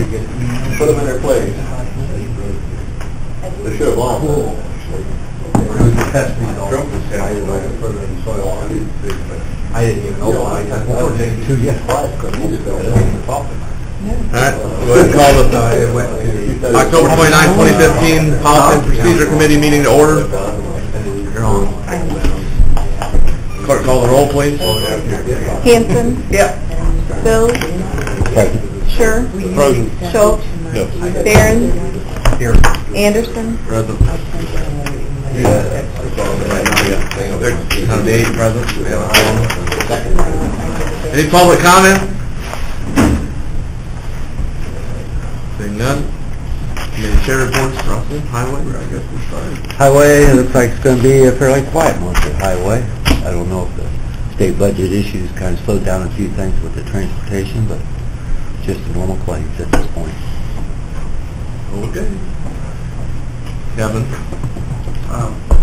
Put them in their place. They should have lost it. I didn't even know. I was taking 2 years. All right, go ahead and call the October 29, 2015 Policy and Procedure Committee meeting to order. Clerk, call the roll, please. Hanson. Yep. Bill. Present. Sure. Present. Schultz. Yes. Barron. Here. Anderson. Present. 8 present. Any public comment? Seeing none. Committee chair reports. Russell, highway. I guess we're starting. Highway, it looks like it's going to be fairly quiet most of the highway. I don't know if the state budget issues kind of slowed down a few things with the transportation, but just the normal claims at this point. Okay. Kevin?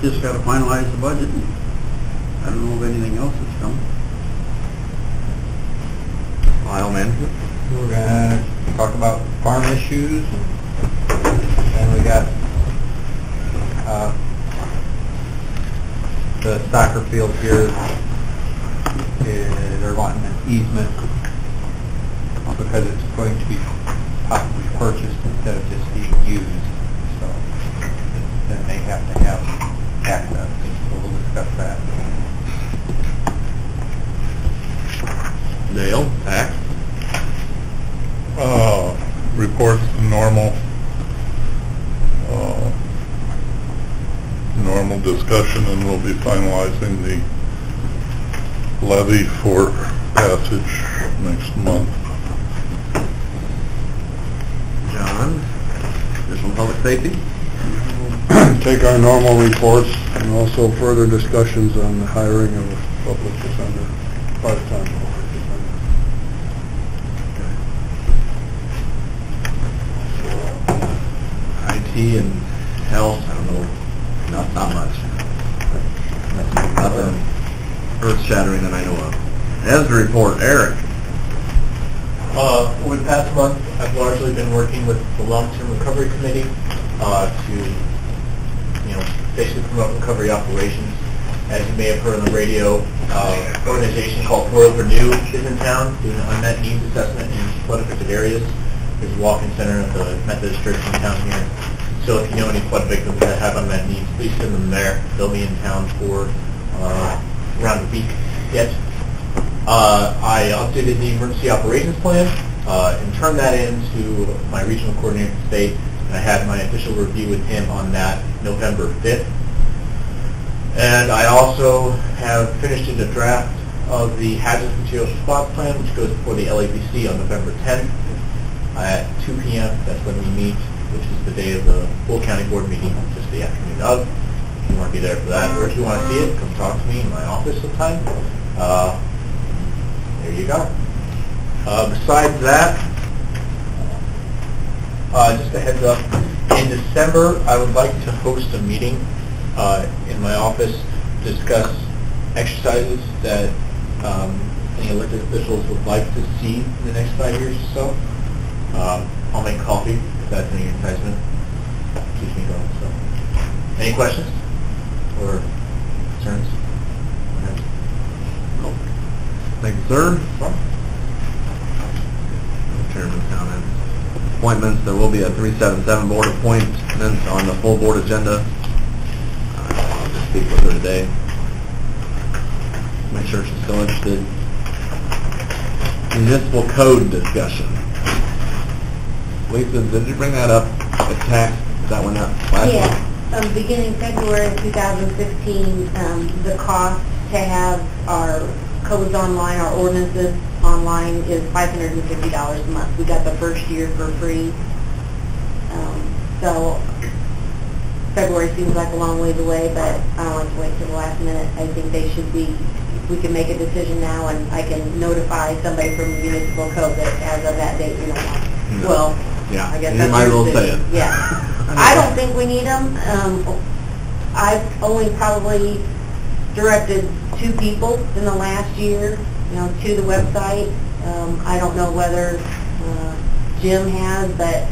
Just got to finalize the budget. I don't know if anything else has come. Aisle management. We're going to talk about farm issues, and we got the soccer field here. They're wanting an easement because it's going to be possibly purchased instead of just being used. So then they have to have access. So we'll discuss that. Dale? Tax? Reports to normal. Normal discussion, and we'll be finalizing the levy for passage next month. John? Additional public safety? Take our normal reports and also further discussions on the hiring of a public defender, part-time public defender. IT and health, I don't know, not much. Nothing earth-shattering that I know of. As the report, Eric. Over the past month, I've largely been working with the Long-Term Recovery Committee to, basically promote recovery operations. As you may have heard on the radio, an organization called World Renew is in town doing an unmet needs assessment in flood-affected areas. There's a walk-in center at the Methodist Church in town here. So if you know any flood victims that have unmet needs, please send them there. They'll be in town for around a week yet. I updated the emergency operations plan and turned that into my regional coordinator at state, and I had my official review with him on that November 5th. And I also have finished a draft of the hazardous materials response plan, which goes before the LAPC on November 10th at 2 p.m. That's when we meet, which is the day of the full county board meeting, just the afternoon of. If you want to be there for that, or if you want to see it, come talk to me in my office sometime. There you go. Besides that, just a heads up, in December I would like to host a meeting in my office to discuss exercises that any elected officials would like to see in the next 5 years or so. I'll make coffee if that's any enticement. Keeps me going. So, any questions or concerns? Nope. Thank you, sir. Chairman's comments. Appointments, there will be a 377 board appointments on the full board agenda. I'll just speak with her today. Make sure she's still interested. Municipal code discussion. Lisa, did you bring that up? The tax, that went up last Yeah. month? Beginning February 2015, the cost to have our codes online, our ordinances online, is $550 a month. We got the first year for free. So February seems like a long ways away, but I don't like to wait till the last minute. I think they should be, we can make a decision now, and I can notify somebody from municipal code that as of that date we don't want them. No. Well, yeah, I guess you that's might as your well say it. decision. Yeah. I don't think we need them. I've only probably directed 2 people in the last year, to the website. I don't know whether Jim has, but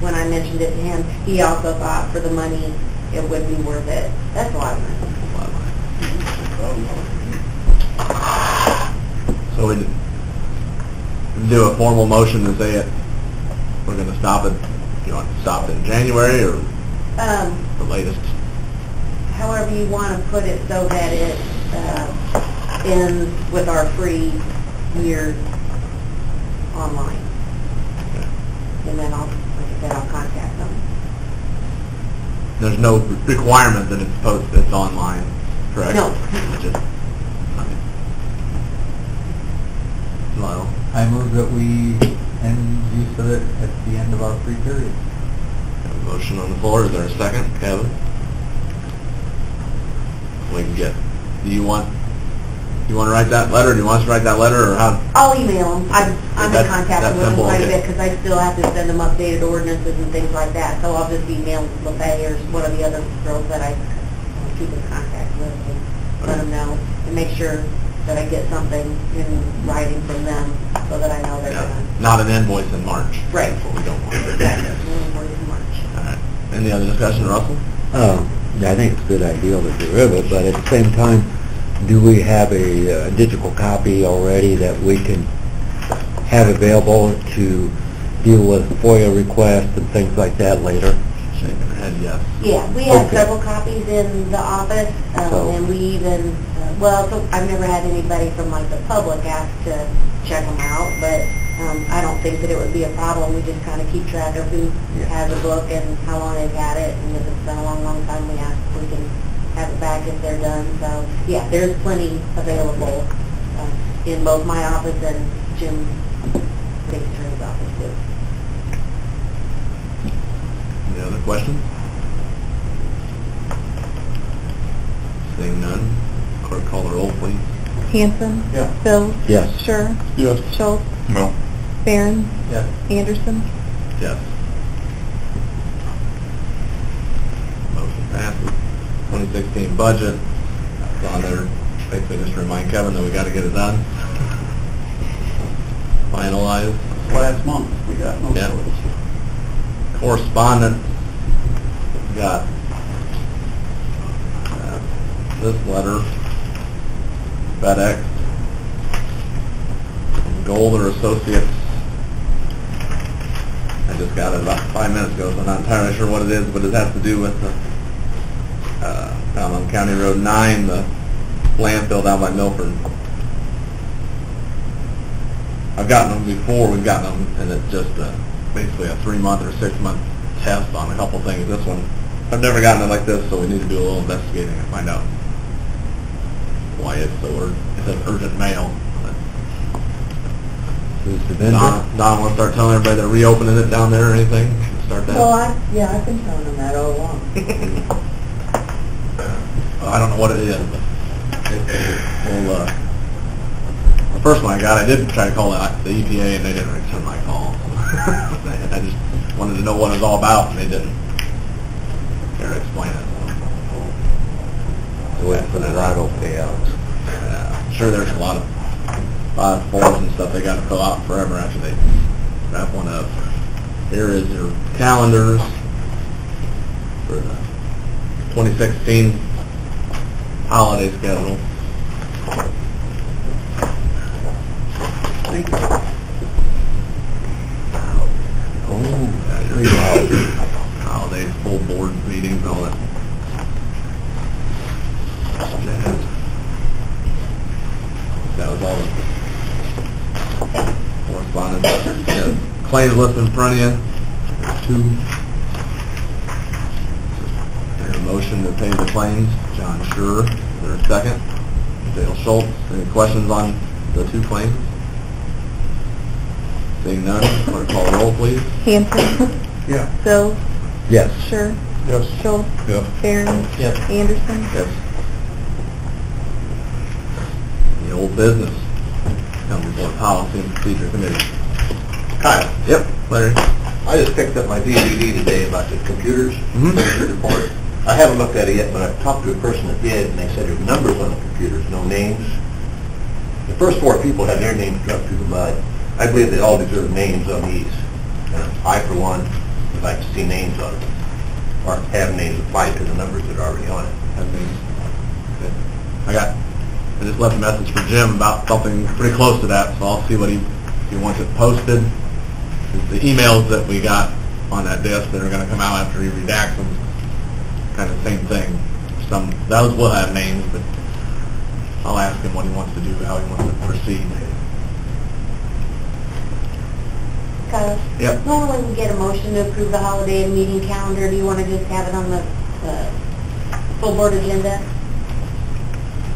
when I mentioned it to him, he also thought for the money, it would be worth it. That's a lot of money. So we do a formal motion to say it, we're going to stop it, you want to stop it in January or the latest? However you want to put it so that it ends with our free year online. And then I'll, like I said, I'll contact them. There's no requirement that it's online, correct? No. It's just, okay. Lyle? I move that we end use of it at the end of our free period. Have a motion on the floor. Is there a second? Kevin? We can get, do you want to write that letter? Do you want us to write that letter or how? I'll email them. I'm in That's contact with them simple, quite a okay. bit because I still have to send them updated ordinances and things like that. So I'll just email LaFay or one of the other girls that I keep in contact with and let them know and make sure that I get something in writing from them so that I know they're done. Not an invoice in March. Right. That's what we don't want. Exactly. In March. All right. Any other discussion, Russell? Yeah, I think it's a good idea to get rid of it, but at the same time, do we have a digital copy already that we can have available to deal with FOIA requests and things like that later? Shaking her head, yes. Yeah, we have Okay. several copies in the office, and we even, so I've never had anybody from like the public ask to check them out, but I don't think that it would be a problem. We just kind of keep track of who has a book and how long they've had it, and if it's been a long, long time, we can have it back if they're done. So, yeah, there's plenty available in both my office and Jim State's Attorney's office too. Any other questions? Seeing none, clerk call the roll, please. Hanson. Yeah. Bills. Yes. Sure. Yes. Schultz. No. Barron. Yes. Anderson. Yes. Motion passes. 2016 budget, that's on there, basically just to remind Kevin that we got to get it done. Finalized. Last month, we got no Yeah. choice. Correspondence, we got this letter, FedEx, from Golder Associates. I just got it about 5 minutes ago, so I'm not entirely sure what it is, but it has to do with the, down on County Road 9, the landfill down by Milford. I've gotten them before, we've gotten them, and it's just basically a 3-month or 6-month test on a couple things. This one, I've never gotten it like this, so we need to do a little investigating and find out why it's so urgent. It says urgent mail. Who's the vendor? Don, want to start telling everybody they're reopening it down there or anything? Start that? I've been telling them that all along. I don't know what it is, but well, the first one I got, I did try to call the EPA, and they didn't return my call. I just wanted to know what it was all about, and they didn't care to explain it. So wait for the lotto payouts. I'm sure there's a lot of forms and stuff they got to fill out forever after they wrap one up. Here is your calendars for the 2016 holiday schedule. Thank you. Holidays, full board meetings, all that. That was all the correspondence. Yeah, claims list in front of you. There's 2. There's a motion to pay the claims. John Schur. Is there a second? Dale Schultz. Any questions on the 2 claims? Seeing none, clerk call the roll, please. Hanson. Yeah. Bills. Yes. Sure. Yes. Schultz. Yes. Barron. Yes. Anderson. Yes. The old business. County Board Policy and Procedure Committee. Hi, Yep, Larry. I just picked up my DVD today about the computers. Mhm. Report. I haven't looked at it yet, but I've talked to a person that did, and they said there's numbers on the computers, no names. The first 4 people had their names struck through the mud. I believe they all deserve names on these. And I, for one, would like to see names on it, or have names applied to the numbers that are already on it. I just left a message for Jim about something pretty close to that, so I'll see what he wants it posted. The emails that we got on that disk that are going to come out after he redacts them, kind of the same thing. Those will have names, but I'll ask him what he wants to do, how he wants to proceed. Kyle? Yep. Normally we get a motion to approve the holiday and meeting calendar. Do you want to just have it on the full board agenda?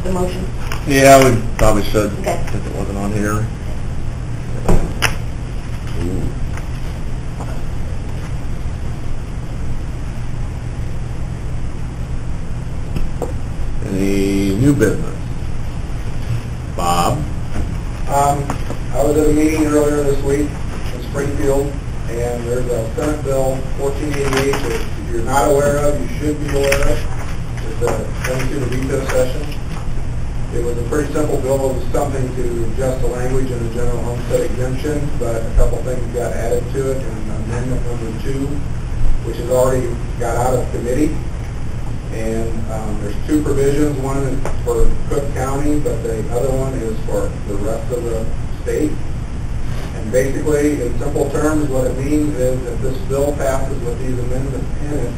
The motion? Yeah, we probably should, Okay. if it wasn't on here. Any new business? Bob? I was at a meeting earlier this week in Springfield, and there's a Senate Bill 1488 that if you're not aware of, you should be aware of. It's going through the veto session. It was a pretty simple bill. It was something to adjust the language in the general homestead exemption, but a couple things got added to it in amendment number 2, which has already got out of committee. And there's 2 provisions. One is for Cook County, but the other one is for the rest of the state. And basically, in simple terms, what it means is that this bill passes with these amendments in it,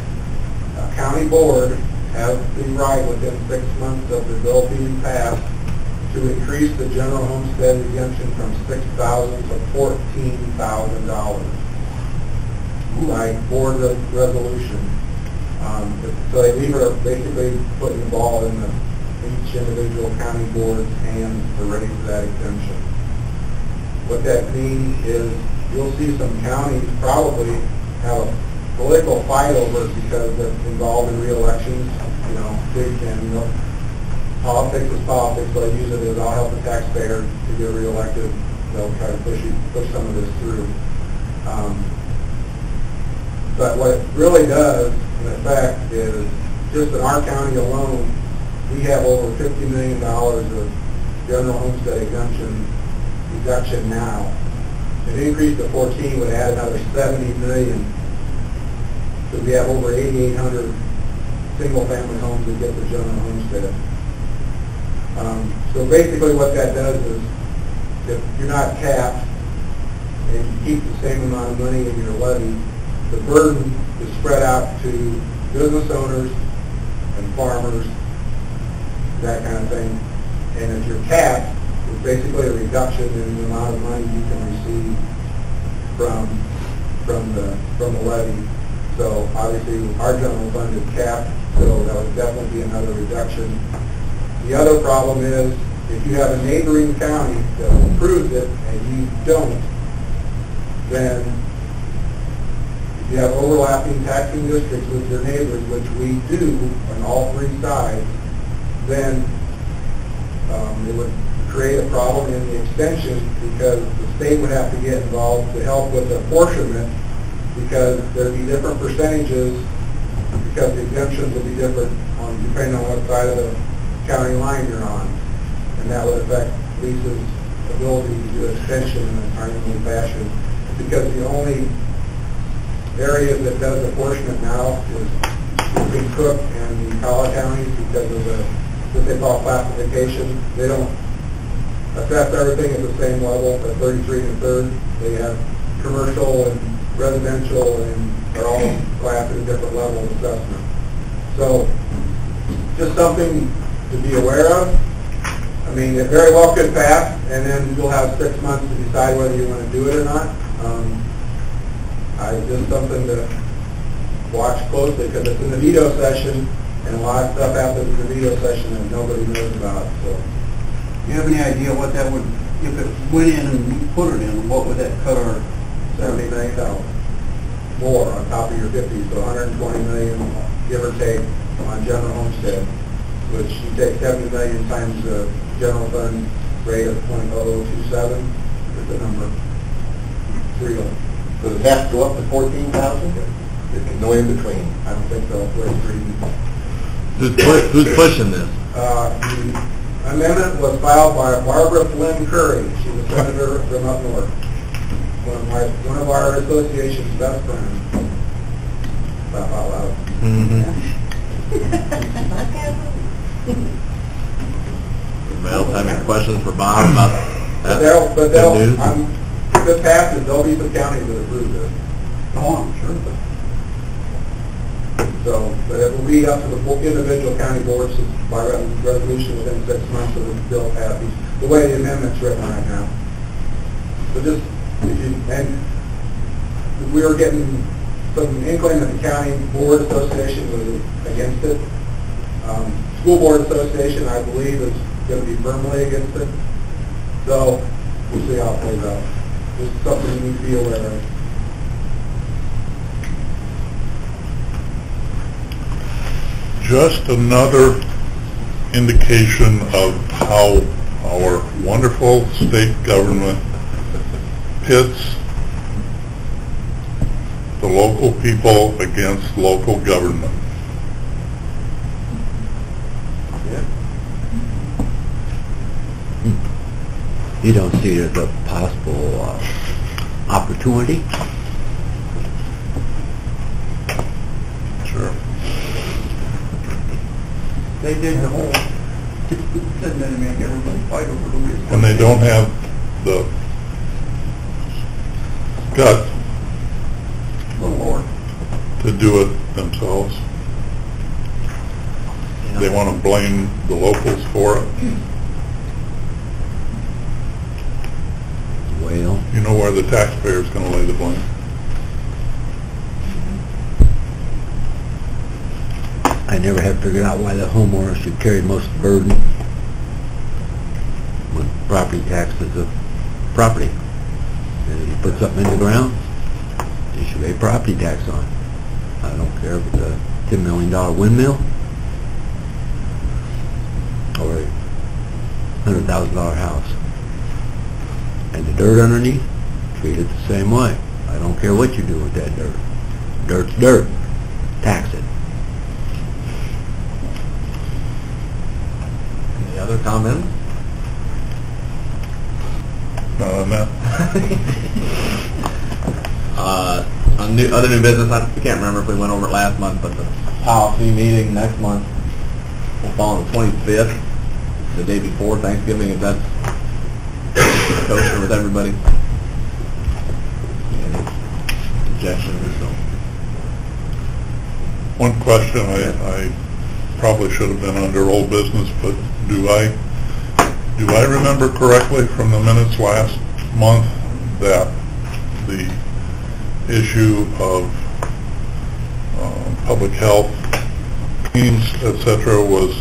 a county board has the right within 6 months of the bill being passed to increase the general homestead exemption from $6,000 to $14,000 by board resolution. So they leave it basically putting the ball in each individual county board's hands for ready for that exemption. What that means is you'll see some counties probably have a political fight over it because they're involved in re-elections, politics is politics, so I use it as I'll help the taxpayer to get reelected. They'll try to push some of this through. But what it really does, in effect, is just in our county alone, we have over $50 million of general homestead exemption now. If it increased to 14, would add another $70 million. So we have over 8,800 single-family homes that get the general homestead. So basically what that does is, if you're not capped and you keep the same amount of money in your levy, the burden is spread out to business owners and farmers, that kind of thing. And if you're capped, it's basically a reduction in the amount of money you can receive from the levy. So obviously our general fund is capped, so that would definitely be another reduction. The other problem is if you have a neighboring county that approves it and you don't, then if you have overlapping taxing districts with your neighbors, which we do on all 3 sides, then it would create a problem in the extension because the state would have to get involved to help with the apportionment because there'd be different percentages because the exemptions will be different depending on what side of the county line you're on. And that would affect Lisa's ability to do extension in a timely fashion because the only area that does apportionment now is between Cook and the Collier counties because of what they call classification. They don't assess everything at the same level at 33 and 3rd. They have commercial and residential and they're all classed at a different level of assessment. So just something to be aware of. I mean, it very well could pass and then you'll have 6 months to decide whether you want to do it or not. Just something to watch closely because it's in the veto session and a lot of stuff happens in the veto session that nobody knows about. So, Do you have any idea what that would, if it went in and we put it in, what would that cut our $70 million more on top of your 50, so $120 million, give or take, on general homestead, which you take $70 million times the general fund rate of 0.0027, is the number. It's real. Does it have to go up to 14,000? There's no in between. I don't think so. Who's pushing this? The amendment was filed by Barbara Flynn Curry. She's a senator from up north. one of our association's best friends. Laugh out loud. Anybody else have any questions for Bob about that? But Good news? if it passes, there'll be some counties that approve this. Oh, I'm sure. So, but it will be up to the individual county boards by resolution within 6 months of the bill passing, the way the amendment's written right now. So just, and we were getting some inkling that the county board association was against it. School board association, I believe, is going to be firmly against it. So we'll see how it plays out. This is something you need to be aware of. Just another indication of how our wonderful state government pits the local people against local government. You don't see it as a possible opportunity? Sure. They did the whole, didn't they make everybody fight over the reason? And they don't have the gut The Lord. to do it themselves. They want to blame the locals for it. Well, You know where the taxpayer's going to lay the blame. I never have figured out why the homeowner should carry most of the burden when property tax is a property. And if you put something in the ground, you should pay property tax on it. I don't care if it's a $10 million windmill or a $100,000 house. And the dirt underneath, treat it the same way. I don't care what you do with that dirt. Dirt's dirt. Tax it. Any other comments? Not on that. On other new business, I can't remember if we went over it last month, but the policy meeting next month will fall on the 25th, the day before Thanksgiving, if that's kosher with everybody. Any objections or so? One question, I probably should have been under old business, but do I remember correctly from the minutes last month that the issue of public health, teams, etc., was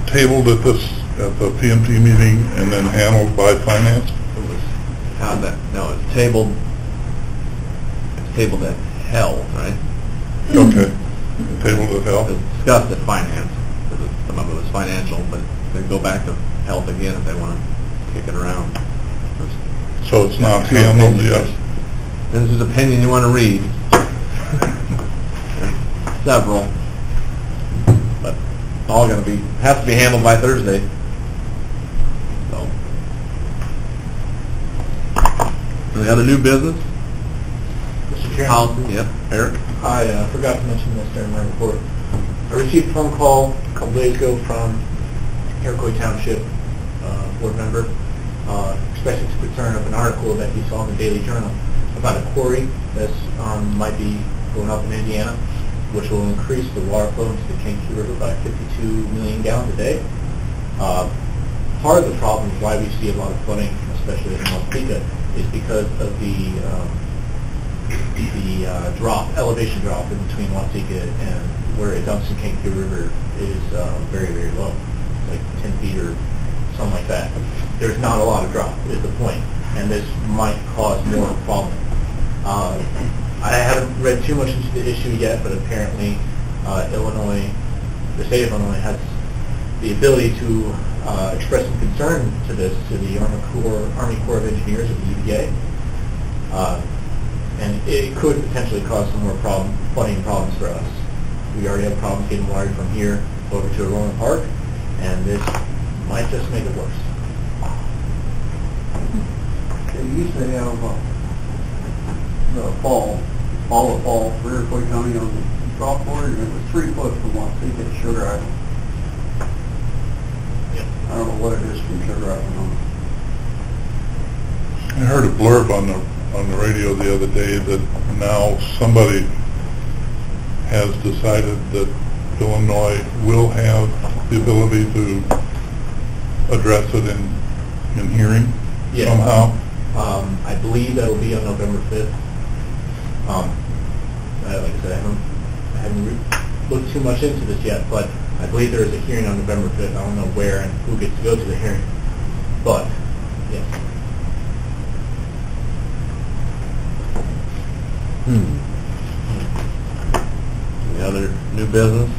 tabled at the P&P meeting and then handled by finance? It was, no, it's tabled at health, right? Okay. Tabled at health? It's discussed at finance, because some of it was financial, but they go back to health again if they want to kick it around. So it's not handled yet? This is opinion you want to read. Several. But it's all going to be, has to be handled by Thursday. So. Any other new business? Mr. Chairman? Policy, yep. Eric? I forgot to mention this during my report. I received a phone call a couple days ago from Iroquois Township board member expressing some concern of an article that he saw in the Daily Journal about a quarry that might be going up in Indiana, which will increase the water flow into the Kankakee River by 52 million gallons a day. Part of the problem why we see a lot of flooding, especially in Waseca, is because of the elevation drop in between Waseca and where it dumps in Kankakee River is very, very low, like 10 feet or something like that. There's not a lot of drop, is the point, and this might cause more problem. I haven't read too much into the issue yet, but apparently Illinois, the state of Illinois, has the ability to express some concern to this to the Army Corps of Engineers of the UVA. And it could potentially cause some more flooding problems for us. We already have problems getting water from here over to Roland Park, and this might just make it worse. They used to have, the fall, all the fall, for Iroquois County on the golf board, and it was 3 foot from Waseca to Sugar Island. I don't know what it is from Sugar Island on. I heard a blurb on the radio the other day that now somebody has decided that Illinois will have the ability to address it in hearing Yeah. somehow. I believe that'll be on November 5th. Like I said, I haven't looked too much into this yet, but I believe there is a hearing on November 5th. I don't know where and who gets to go to the hearing, but, yes. Any other new business?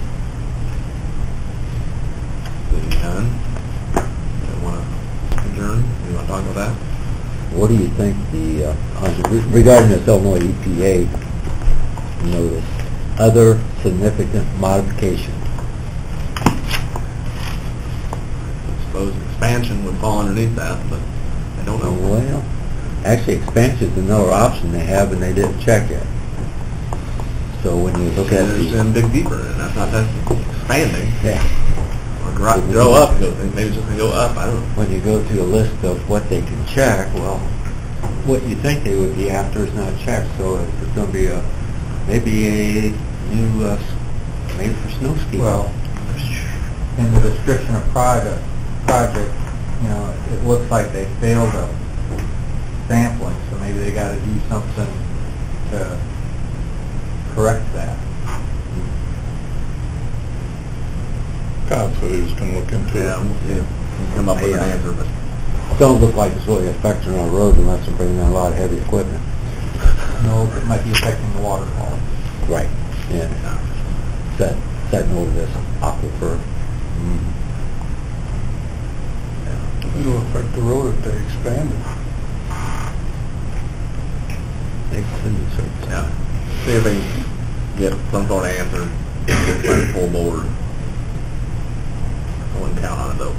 Seeing none. You want to adjourn? You want to talk about that? What do you think regarding this Illinois EPA notice, other significant modifications? I suppose expansion would fall underneath that, but I don't know. Well, actually expansion's another option they have and they didn't check it. So when you look at It's the... in dig deeper, and that's not that expanding. Yeah. Or grow up, maybe it's just going to go up, I don't know. When you go through a list of what they can check, well, what you think they would be after is not checked, so it's going to be maybe a new, maybe for snow skiing. Well, in the description of project, you know, it looks like they failed a sampling, so maybe they got to do something to correct that. God said he was going to look into it. Come up with an answer, but Don't look like it's really affecting our roads unless they're bringing in a lot of heavy equipment. No, it might be affecting the water quality. Right. Yeah. Setting over this aquifer. It'll affect the road if they expand it. yeah. See if they can get some sort of answer, get it full board. I wouldn't count on it though.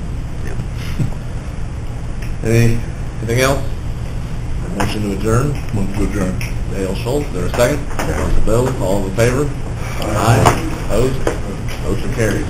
Anything else? A motion to adjourn? Move to adjourn. Dale Schultz, is there a second? Council Bill, all in favor? Aye. Opposed? Motion carries.